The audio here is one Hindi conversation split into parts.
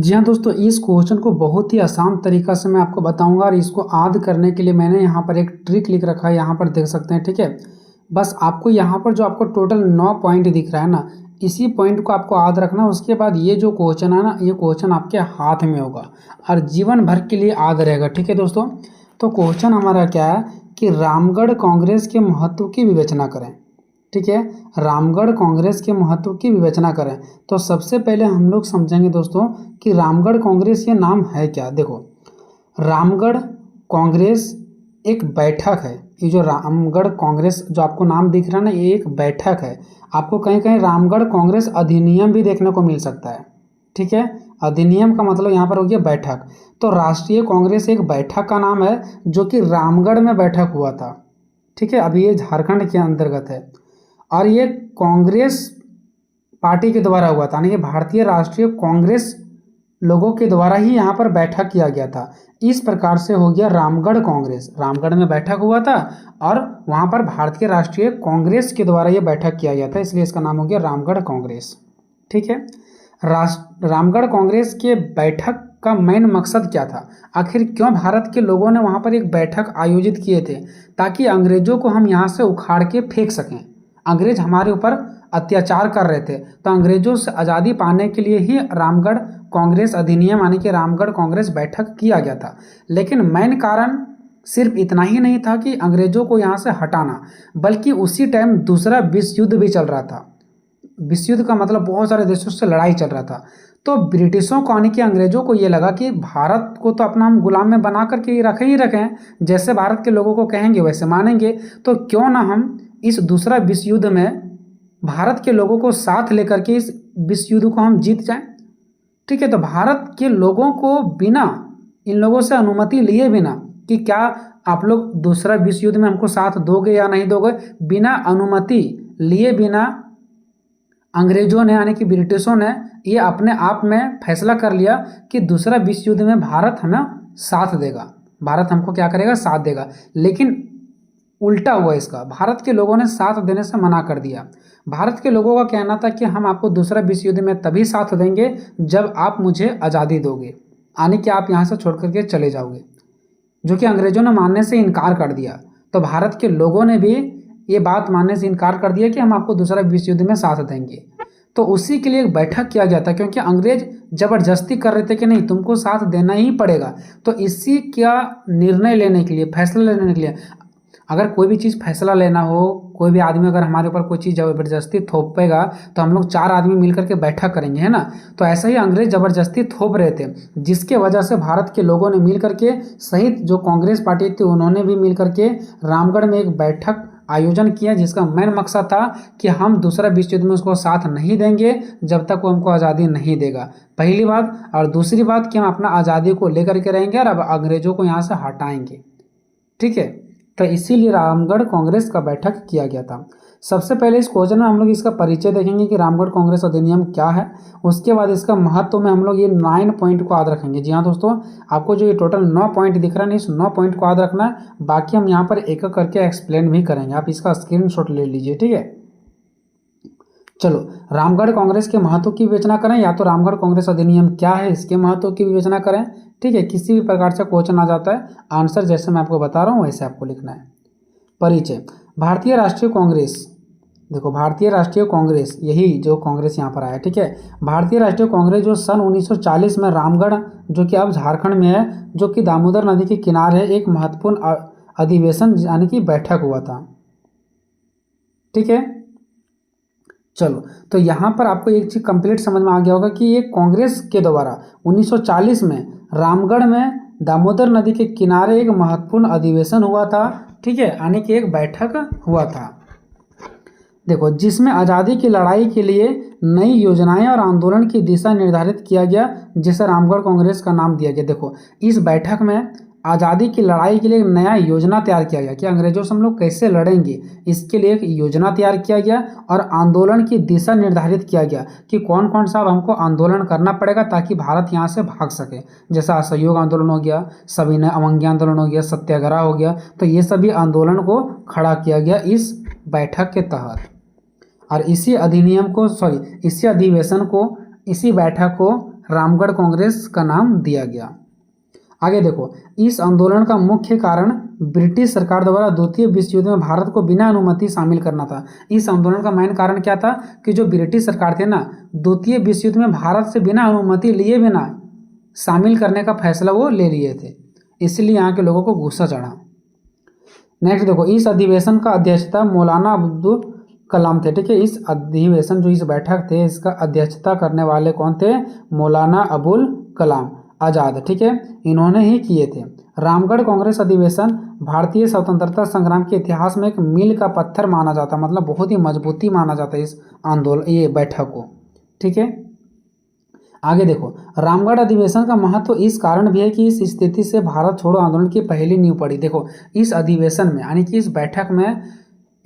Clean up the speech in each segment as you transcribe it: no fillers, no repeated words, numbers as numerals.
जी हाँ दोस्तों, इस क्वेश्चन को बहुत ही आसान तरीका से मैं आपको बताऊंगा और इसको याद करने के लिए मैंने यहाँ पर एक ट्रिक लिख रखा है, यहाँ पर देख सकते हैं। ठीक है, बस आपको यहाँ पर जो आपको टोटल 9 पॉइंट दिख रहा है ना, इसी पॉइंट को आपको याद रखना। उसके बाद ये जो क्वेश्चन है ना, ये क्वेश्चन आपके हाथ में होगा और जीवन भर के लिए याद रहेगा। ठीक है दोस्तों, तो क्वेश्चन हमारा क्या है कि रामगढ़ कांग्रेस के महत्व की विवेचना करें। ठीक है, रामगढ़ कांग्रेस के महत्व की विवेचना करें। तो सबसे पहले हम लोग समझेंगे दोस्तों कि रामगढ़ कांग्रेस ये नाम है क्या। देखो, रामगढ़ कांग्रेस एक बैठक है। ये जो रामगढ़ कांग्रेस जो आपको नाम दिख रहा है ना, ये एक बैठक है। आपको कहीं कहीं रामगढ़ कांग्रेस अधिनियम भी देखने को मिल सकता है। ठीक है, अधिनियम का मतलब यहाँ पर हो गया बैठक। तो राष्ट्रीय कांग्रेस एक बैठक का नाम है जो कि रामगढ़ में बैठक हुआ था। ठीक है, अभी ये झारखंड के अंतर्गत है और ये कांग्रेस पार्टी के द्वारा हुआ था, यानी कि भारतीय राष्ट्रीय कांग्रेस लोगों के द्वारा ही यहाँ पर बैठक किया गया था। इस प्रकार से हो गया रामगढ़ कांग्रेस। रामगढ़ में बैठक हुआ था और वहाँ पर भारतीय राष्ट्रीय कांग्रेस के द्वारा ये बैठक किया गया था, इसलिए इसका नाम हो गया रामगढ़ कांग्रेस। ठीक है, रामगढ़ कांग्रेस के बैठक का मेन मकसद क्या था? आखिर क्यों भारत के लोगों ने वहाँ पर एक बैठक आयोजित किए थे? ताकि अंग्रेजों को हम यहाँ से उखाड़ के फेंक सकें। अंग्रेज हमारे ऊपर अत्याचार कर रहे थे, तो अंग्रेजों से आज़ादी पाने के लिए ही रामगढ़ कांग्रेस अधिनियम यानी कि रामगढ़ कांग्रेस बैठक किया गया था। लेकिन मेन कारण सिर्फ इतना ही नहीं था कि अंग्रेजों को यहाँ से हटाना, बल्कि उसी टाइम दूसरा विश्व युद्ध भी चल रहा था। विश्व युद्ध का मतलब बहुत सारे देशों से लड़ाई चल रहा था। तो ब्रिटिशों को यानी कि अंग्रेजों को ये लगा कि भारत को तो अपना हम गुलाम में बना करके ही रखें, जैसे भारत के लोगों को कहेंगे वैसे मानेंगे, तो क्यों ना हम इस दूसरा विश्व युद्ध में भारत के लोगों को साथ लेकर के इस विश्व युद्ध को हम जीत जाएं। ठीक है, तो भारत के लोगों को बिना इन लोगों से अनुमति लिए बिना कि क्या आप लोग दूसरा विश्व युद्ध में हमको साथ दोगे या नहीं दोगे, बिना अनुमति लिए बिना अंग्रेजों ने यानी कि ब्रिटिशों ने ये अपने आप में फैसला कर लिया कि दूसरा विश्व युद्ध में भारत हमें साथ देगा, भारत हमको क्या करेगा, साथ देगा। लेकिन उल्टा हुआ इसका, भारत के लोगों ने साथ देने से मना कर दिया। भारत के लोगों का कहना था कि हम आपको दूसरा विश्व युद्ध में तभी साथ देंगे जब आप मुझे आज़ादी दोगे, यानी कि आप यहाँ से छोड़ करके चले जाओगे, जो कि अंग्रेजों ने मानने से इनकार कर दिया। तो भारत के लोगों ने भी ये बात मानने से इनकार कर दिया कि हम आपको दूसरा विश्व युद्ध में साथ देंगे। तो उसी के लिए एक बैठक किया गया था, क्योंकि अंग्रेज जबरदस्ती कर रहे थे कि नहीं तुमको साथ देना ही पड़ेगा। तो इसी का निर्णय लेने के लिए, फैसला लेने के लिए, अगर कोई भी चीज़ फैसला लेना हो, कोई भी आदमी अगर हमारे ऊपर कोई चीज़ जबरदस्ती थोपेगा तो हम लोग 4 आदमी मिलकर के बैठक करेंगे, है ना। तो ऐसा ही अंग्रेज जबरदस्ती थोप रहे थे, जिसके वजह से भारत के लोगों ने मिल करके, सहित जो कांग्रेस पार्टी थी उन्होंने भी मिल करके रामगढ़ में एक बैठक आयोजन किया, जिसका मेन मकसद था कि हम दूसरा विश्व युद्ध में उसको साथ नहीं देंगे जब तक वो हमको आज़ादी नहीं देगा, पहली बात। और दूसरी बात कि हम अपना आज़ादी को लेकर के रहेंगे और अब अंग्रेजों को यहाँ से हटाएंगे। ठीक है, तो इसीलिए रामगढ़ कांग्रेस का बैठक किया गया था। सबसे पहले इस क्वेश्चन में हम लोग इसका परिचय देखेंगे कि रामगढ़ कांग्रेस अधिनियम क्या है। उसके बाद इसका महत्व में हम लोग ये 9 पॉइंट को याद रखेंगे। जी हाँ दोस्तों, आपको जो ये टोटल 9 पॉइंट दिख रहा है, इस 9 पॉइंट को याद रखना है। बाकी हम यहाँ पर एक एक करके एक्सप्लेन भी करेंगे, आप इसका स्क्रीनशॉट ले लीजिए। ठीक है, चलो रामगढ़ कांग्रेस के महत्व की विवेचना करें, या तो रामगढ़ कांग्रेस अधिनियम क्या है इसके महत्व की विवेचना करें। ठीक है, किसी भी प्रकार से क्वेश्चन आ जाता है, आंसर जैसे मैं आपको बता रहा हूँ वैसे आपको लिखना है। परिचय, भारतीय राष्ट्रीय कांग्रेस। देखो, भारतीय राष्ट्रीय कांग्रेस, यही जो कांग्रेस यहाँ पर आया। ठीक है, भारतीय राष्ट्रीय कांग्रेस जो सन 1940 में रामगढ़, जो कि अब झारखंड में है, जो कि दामोदर नदी के किनारे है, एक महत्वपूर्ण अधिवेशन यानी कि बैठक हुआ था। ठीक है, चलो तो यहाँ पर आपको एक चीज़ कंप्लीट समझ में आ गया होगा कि ये कांग्रेस के द्वारा 1940 में रामगढ़ में दामोदर नदी के किनारे एक महत्वपूर्ण अधिवेशन हुआ था। ठीक है, यानी कि एक बैठक हुआ था, देखो, जिसमें आज़ादी की लड़ाई के लिए नई योजनाएं और आंदोलन की दिशा निर्धारित किया गया, जिसे रामगढ़ कांग्रेस का नाम दिया गया। देखो, इस बैठक में आज़ादी की लड़ाई के लिए एक नया योजना तैयार किया गया कि अंग्रेजों से हम लोग कैसे लड़ेंगे, इसके लिए एक योजना तैयार किया गया और आंदोलन की दिशा निर्धारित किया गया कि कौन कौन सा हमको आंदोलन करना पड़ेगा ताकि भारत यहाँ से भाग सके। जैसा असहयोग आंदोलन हो गया, सविनय अवज्ञा आंदोलन हो गया, सत्याग्रह हो गया, तो ये सभी आंदोलन को खड़ा किया गया इस बैठक के तहत। और इसी अधिवेशन को, इसी बैठक को रामगढ़ कांग्रेस का नाम दिया गया। आगे देखो, इस आंदोलन का मुख्य कारण ब्रिटिश सरकार द्वारा द्वितीय विश्व युद्ध में भारत को बिना अनुमति शामिल करना था। इस आंदोलन का मेन कारण क्या था कि जो ब्रिटिश सरकार थे ना, द्वितीय विश्व युद्ध में भारत से बिना अनुमति लिए बिना शामिल करने का फैसला वो ले लिए थे, इसलिए यहाँ के लोगों को गुस्सा चढ़ा। नेक्स्ट देखो, इस अधिवेशन का अध्यक्षता मौलाना अब्दुल कलाम थे। ठीक है, इस अधिवेशन जो इस बैठक थे इसका अध्यक्षता करने वाले कौन थे? मौलाना अबुल कलाम आज़ाद। ठीक है, इन्होंने ही किए थे। रामगढ़ कांग्रेस अधिवेशन भारतीय स्वतंत्रता संग्राम के इतिहास में एक मील का पत्थर माना जाता, मतलब बहुत ही मजबूती माना जाता है इस आंदोलन, ये बैठक को। ठीक है, आगे देखो, रामगढ़ अधिवेशन का महत्व इस कारण भी है कि इस स्थिति से भारत छोड़ो आंदोलन की पहली नींव पड़ी। देखो, इस अधिवेशन में यानी कि इस बैठक में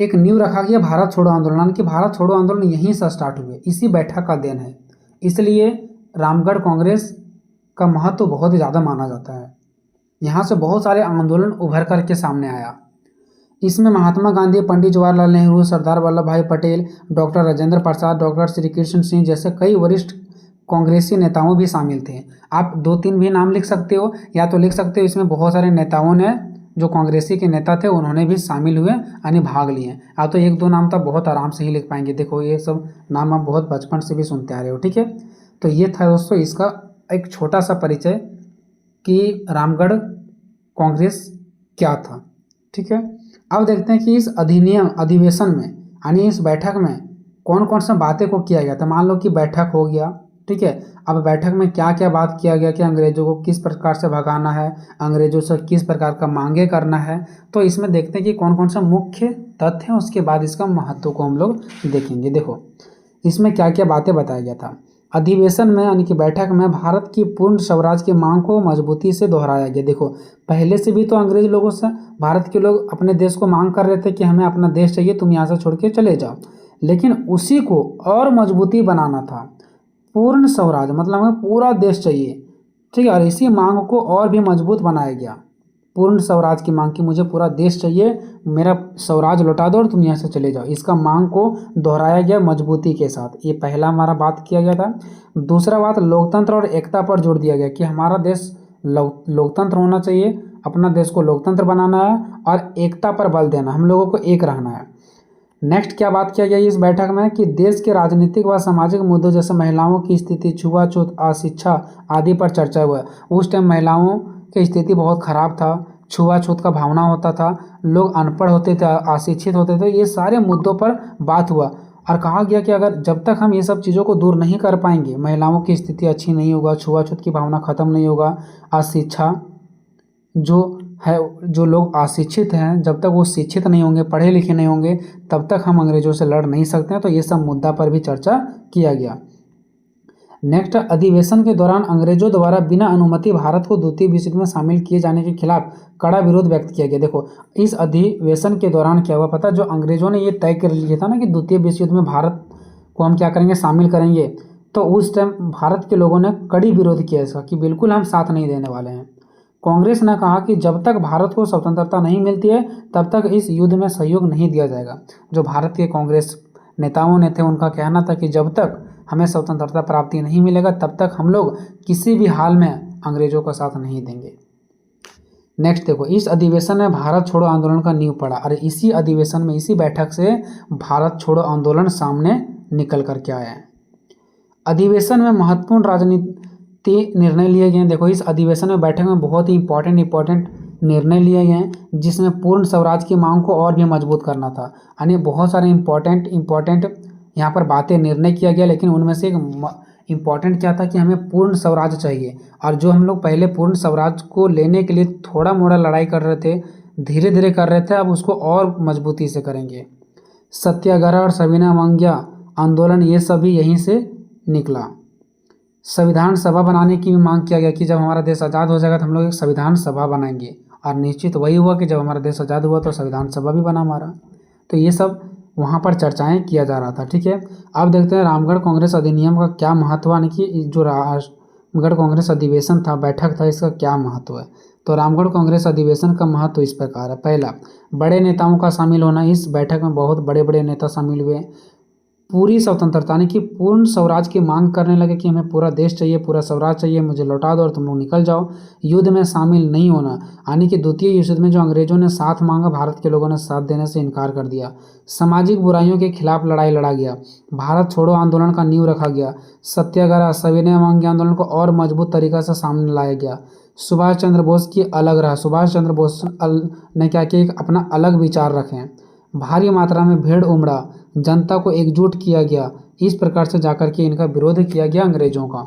एक नींव रखा गया भारत छोड़ो आंदोलन की। भारत छोड़ो आंदोलन यहीं से स्टार्ट हुए, इसी बैठक का देन है, इसलिए रामगढ़ कांग्रेस का महत्व बहुत ही ज़्यादा माना जाता है। यहाँ से बहुत सारे आंदोलन उभर कर के सामने आया। इसमें महात्मा गांधी, पंडित जवाहरलाल नेहरू, सरदार वल्लभ भाई पटेल, डॉक्टर राजेंद्र प्रसाद, डॉक्टर श्री कृष्ण सिंह जैसे कई वरिष्ठ कांग्रेसी नेताओं भी शामिल थे। आप 2-3 भी नाम लिख सकते हो, या तो लिख सकते हो इसमें बहुत सारे नेताओं ने, जो कांग्रेसी के नेता थे उन्होंने भी शामिल हुए यानी भाग लिए। आप तो 1-2 नाम तो बहुत आराम से ही लिख पाएंगे। देखो, ये सब नाम आप बहुत बचपन से भी सुनते आ रहे हो। ठीक है, तो ये था दोस्तों इसका एक छोटा सा परिचय कि रामगढ़ कांग्रेस क्या था। ठीक है, अब देखते हैं कि इस अधिवेशन में यानी इस बैठक में कौन कौन सा बातें को किया गया था। मान लो कि बैठक हो गया, ठीक है, अब बैठक में क्या क्या बात किया गया कि अंग्रेजों को किस प्रकार से भगाना है, अंग्रेजों से किस प्रकार का मांगे करना है। तो इसमें देखते हैं कि कौन कौन सा मुख्य तथ्य है, उसके बाद इसका महत्व को हम लोग देखेंगे। देखो, इसमें क्या क्या बातें बताया गया था। अधिवेशन में यानी कि बैठक में भारत की पूर्ण स्वराज की मांग को मजबूती से दोहराया गया। देखो, पहले से भी तो अंग्रेज लोगों से भारत के लोग अपने देश को मांग कर रहे थे कि हमें अपना देश चाहिए, तुम यहाँ से छोड़ के चले जाओ, लेकिन उसी को और मजबूती बनाना था। पूर्ण स्वराज मतलब हमें पूरा देश चाहिए, ठीक है, और इसी मांग को और भी मजबूत बनाया गया। पूर्ण स्वराज की मांग की, मुझे पूरा देश चाहिए, मेरा स्वराज लौटा दो और तुम यहाँ से चले जाओ, इसका मांग को दोहराया गया मजबूती के साथ। ये पहला हमारा बात किया गया था। दूसरा बात, लोकतंत्र और एकता पर जोर दिया गया कि हमारा देश लोकतंत्र होना चाहिए, अपना देश को लोकतंत्र बनाना है और एकता पर बल देना, हम लोगों को एक रहना है। नेक्स्ट क्या बात किया गया इस बैठक में कि देश के राजनीतिक व सामाजिक मुद्दों जैसे महिलाओं की स्थिति, छुआछूत, अशिक्षा आदि पर चर्चा हुआ। उस टाइम महिलाओं की स्थिति बहुत खराब था, छुआछूत का भावना होता था, लोग अनपढ़ होते थे, अशिक्षित होते थे, ये सारे मुद्दों पर बात हुआ और कहा गया कि अगर जब तक हम ये सब चीज़ों को दूर नहीं कर पाएंगे, महिलाओं की स्थिति अच्छी नहीं होगा, छुआछूत की भावना खत्म नहीं होगा, अशिक्षा जो है, जो लोग अशिक्षित हैं, जब तक वो शिक्षित नहीं होंगे, पढ़े लिखे नहीं होंगे, तब तक हम अंग्रेजों से लड़ नहीं सकते हैं। तो ये सब मुद्दा पर भी चर्चा किया गया। नेक्स्ट, अधिवेशन के दौरान अंग्रेजों द्वारा बिना अनुमति भारत को द्वितीय विश्व युद्ध में शामिल किए जाने के खिलाफ कड़ा विरोध व्यक्त किया गया। देखो, इस अधिवेशन के दौरान क्या हुआ पता, जो अंग्रेजों ने ये तय कर लिया था ना कि द्वितीय विश्व युद्ध में भारत को हम क्या करेंगे, शामिल करेंगे, तो उस टाइम भारत के लोगों ने कड़ी विरोध किया इसका कि बिल्कुल हम साथ नहीं देने वाले हैं। कांग्रेस ने कहा कि जब तक भारत को स्वतंत्रता नहीं मिलती है तब तक इस युद्ध में सहयोग नहीं दिया जाएगा। जो भारत के कांग्रेस नेताओं ने थे उनका कहना था कि जब तक हमें स्वतंत्रता प्राप्ति नहीं मिलेगा तब तक हम लोग किसी भी हाल में अंग्रेजों का साथ नहीं देंगे। नेक्स्ट देखो, इस अधिवेशन में भारत छोड़ो आंदोलन का नींव पड़ा और इसी अधिवेशन में, इसी बैठक से भारत छोड़ो आंदोलन सामने निकल करके आया है। अधिवेशन में महत्वपूर्ण राजनीति निर्णय लिए गए। देखो, इस अधिवेशन में बैठक में बहुत ही इंपॉर्टेंट निर्णय लिए गए जिसमें पूर्ण स्वराज की मांग को और भी मजबूत करना था। यानी बहुत सारे इम्पोर्टेंट यहाँ पर बातें निर्णय किया गया, लेकिन उनमें से एक इम्पॉर्टेंट क्या था कि हमें पूर्ण स्वराज चाहिए। और जो हम लोग पहले पूर्ण स्वराज को लेने के लिए थोड़ा मोड़ा लड़ाई कर रहे थे, धीरे धीरे कर रहे थे, अब उसको और मजबूती से करेंगे। सत्याग्रह और सविनय अवज्ञा आंदोलन, ये सभी यहीं से निकला। संविधान सभा बनाने की भी मांग किया गया कि जब हमारा देश आज़ाद हो जाएगा तो हम लोग एक संविधान सभा बनाएंगे, और निश्चित वही हुआ कि जब हमारा देश आज़ाद हुआ तो संविधान सभा भी बना हमारा। तो ये सब वहाँ पर चर्चाएं किया जा रहा था। ठीक है, अब देखते हैं रामगढ़ कांग्रेस अधिनियम का क्या महत्व, यानी कि जो रामगढ़ कांग्रेस अधिवेशन था, बैठक था, इसका क्या महत्व है। तो रामगढ़ कांग्रेस अधिवेशन का महत्व इस प्रकार है। पहला, बड़े नेताओं का शामिल होना। इस बैठक में बहुत बड़े बड़े नेता शामिल हुए। पूरी स्वतंत्रता यानी कि पूर्ण स्वराज की मांग करने लगे कि हमें पूरा देश चाहिए, पूरा स्वराज चाहिए, मुझे लौटा दो और तुम लोग निकल जाओ, युद्ध में शामिल नहीं होना। यानी कि द्वितीय विश्व युद्ध में जो अंग्रेजों ने साथ मांगा, भारत के लोगों ने साथ देने से इनकार कर दिया। सामाजिक बुराइयों के खिलाफ लड़ाई लड़ा गया, भारत छोड़ो आंदोलन का नींव रखा गया। सत्याग्रह, सविनय अवज्ञा आंदोलन को और मजबूत तरीक़े से सामने लाया गया। सुभाष चंद्र बोस की अलग राह, सुभाष चंद्र बोस ने क्या किया, एक अपना अलग विचार रखें। भारी मात्रा में भीड़ उमड़ा, जनता को एकजुट किया गया, इस प्रकार से जाकर के इनका विरोध किया गया अंग्रेजों का।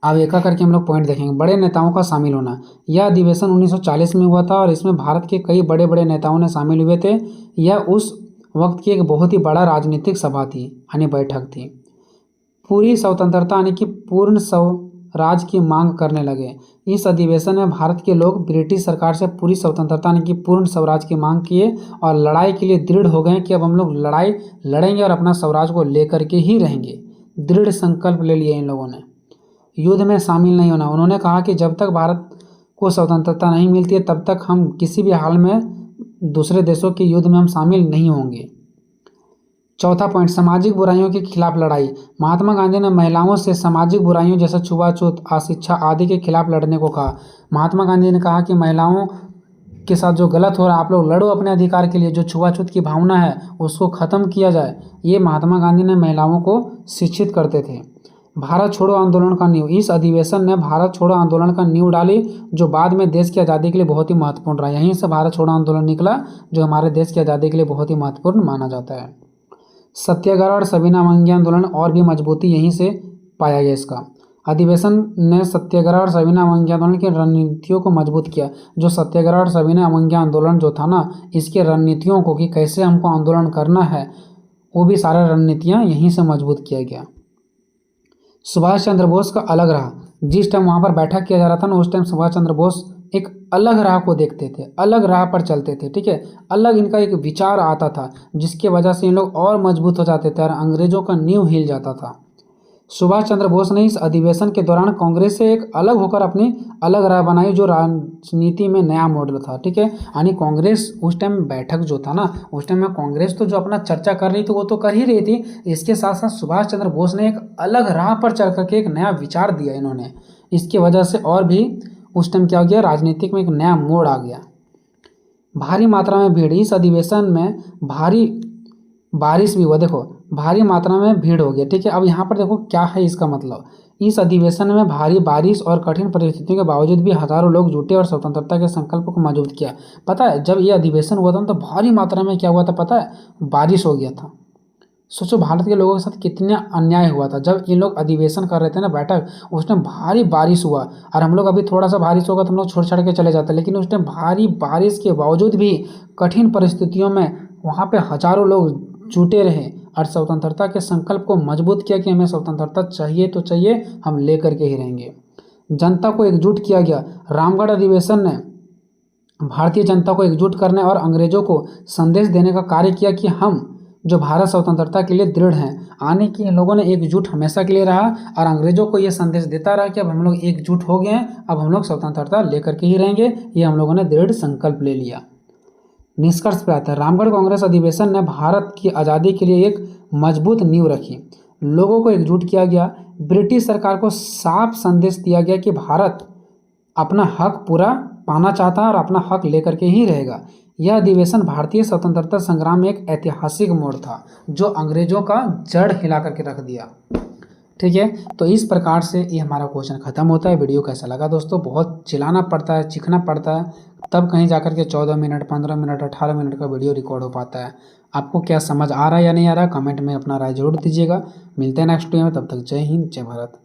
अब एक करके हम लोग पॉइंट देखेंगे। बड़े नेताओं का शामिल होना, यह अधिवेशन 1940 में हुआ था और इसमें भारत के कई बड़े बड़े नेताओं ने शामिल हुए थे। यह उस वक्त की एक बहुत ही बड़ा राजनीतिक सभा थी, यानी बैठक थी। पूरी स्वतंत्रता यानी कि पूर्ण स्वराज की मांग करने लगे। इस अधिवेशन में भारत के लोग ब्रिटिश सरकार से पूरी स्वतंत्रता यानी कि पूर्ण स्वराज की मांग किए और लड़ाई के लिए दृढ़ हो गए कि अब हम लोग लड़ाई लड़ेंगे और अपना स्वराज को लेकर के ही रहेंगे। दृढ़ संकल्प ले लिए इन लोगों ने। युद्ध में शामिल नहीं होना, उन्होंने कहा कि जब तक भारत को स्वतंत्रता नहीं मिलती है तब तक हम किसी भी हाल में दूसरे देशों के युद्ध में हम शामिल नहीं होंगे। चौथा पॉइंट, सामाजिक बुराइयों के खिलाफ लड़ाई। महात्मा गांधी ने महिलाओं से सामाजिक बुराइयों जैसे छुआछूत, अशिक्षा आदि के खिलाफ लड़ने को कहा। महात्मा गांधी ने कहा कि महिलाओं के साथ जो गलत हो रहा है, आप लोग लड़ो अपने अधिकार के लिए, जो छुआछूत की भावना है उसको ख़त्म किया जाए। ये महात्मा गांधी ने महिलाओं को शिक्षित करते थे। भारत छोड़ो आंदोलन का नींव, इस अधिवेशन ने भारत छोड़ो आंदोलन का नींव डाली, जो बाद में देश की आज़ादी के लिए बहुत ही महत्वपूर्ण रहा। यहीं से भारत छोड़ो आंदोलन निकला, जो हमारे देश की आज़ादी के लिए बहुत ही महत्वपूर्ण माना जाता है। सत्याग्रह और सविनय अवज्ञा आंदोलन और भी मजबूती यहीं से पाया गया। इसका अधिवेशन ने सत्याग्रह और सविनय अवज्ञा आंदोलन की रणनीतियों को मजबूत किया। जो सत्याग्रह और सविनय अवज्ञा आंदोलन जो था ना, इसके रणनीतियों को कि कैसे हमको आंदोलन करना है, वो भी सारा रणनीतियाँ यहीं से मजबूत किया गया। सुभाष चंद्र बोस का अलग रहा, जिस टाइम वहाँ पर बैठक किया जा रहा था ना, उस टाइम सुभाष चंद्र बोस एक अलग राह को देखते थे, अलग राह पर चलते थे, ठीक है। अलग इनका एक विचार आता था, जिसके वजह से इन लोग और मजबूत हो जाते थे और अंग्रेजों का नींव हिल जाता था। सुभाष चंद्र बोस ने इस अधिवेशन के दौरान कांग्रेस से एक अलग होकर अपनी अलग राह बनाई, जो राजनीति में नया मॉडल था, ठीक है। यानी कांग्रेस उस टाइम बैठक जो था ना, उस टाइम में कांग्रेस तो जो अपना चर्चा कर रही थी वो तो कर ही रही थी, इसके साथ साथ सुभाष चंद्र बोस ने एक अलग राह पर चल करके एक नया विचार दिया इन्होंने। इसकी वजह से और भी उस टाइम क्या हो गया, राजनीतिक में एक नया मोड़ आ गया। भारी मात्रा में भीड़, इस अधिवेशन में भारी बारिश भी हुआ। देखो भारी मात्रा में भीड़ हो गया, ठीक है। अब यहाँ पर देखो क्या है इसका मतलब, इस अधिवेशन में भारी बारिश और कठिन परिस्थितियों के बावजूद भी हजारों लोग जुटे और स्वतंत्रता के संकल्प को मजबूत किया। पता है जब ये अधिवेशन हुआ था तो भारी मात्रा में क्या हुआ था पता है, बारिश हो गया था। सोचो भारत के लोगों के साथ कितना अन्याय हुआ था। जब ये लोग अधिवेशन कर रहे थे ना बैठक, उस टाइम भारी बारिश हुआ, और हम लोग अभी थोड़ा सा बारिश होगा तो हम लोग छोड़ छाड़ के चले जाते, लेकिन उस टाइम भारी बारिश के बावजूद भी कठिन परिस्थितियों में वहाँ पे हजारों लोग जुटे रहे और स्वतंत्रता के संकल्प को मजबूत किया कि हमें स्वतंत्रता चाहिए तो चाहिए, हम लेकर के ही रहेंगे। जनता को एकजुट किया गया। रामगढ़ अधिवेशन ने भारतीय जनता को एकजुट करने और अंग्रेजों को संदेश देने का कार्य किया कि हम जो भारत स्वतंत्रता के लिए दृढ़ हैं। आने की इन लोगों ने एकजुट हमेशा के लिए रहा और अंग्रेजों को ये संदेश देता रहा कि अब हम लोग एकजुट हो गए हैं, अब हम लोग स्वतंत्रता लेकर के ही रहेंगे। ये हम लोगों ने दृढ़ संकल्प ले लिया। निष्कर्ष पे आता है, रामगढ़ कांग्रेस अधिवेशन ने भारत की आज़ादी के लिए एक मजबूत नींव रखी। लोगों को एकजुट किया गया। ब्रिटिश सरकार को साफ संदेश दिया गया कि भारत अपना हक पूरा पाना चाहता है और अपना हक लेकर के ही रहेगा। यह अधिवेशन भारतीय स्वतंत्रता संग्राम में एक ऐतिहासिक मोड़ था, जो अंग्रेजों का जड़ हिला करके रख दिया, ठीक है। तो इस प्रकार से ये हमारा क्वेश्चन खत्म होता है। वीडियो कैसा लगा दोस्तों, बहुत चिल्लाना पड़ता है, चीखना पड़ता है, तब कहीं जाकर के 14 मिनट 15 मिनट 18 मिनट का वीडियो रिकॉर्ड हो पाता है। आपको क्या समझ आ रहा है या नहीं आ रहा, कमेंट में अपना राय जरूर दीजिएगा। मिलते हैं नेक्स्ट वीडियो में, तब तक जय हिंद जय भारत।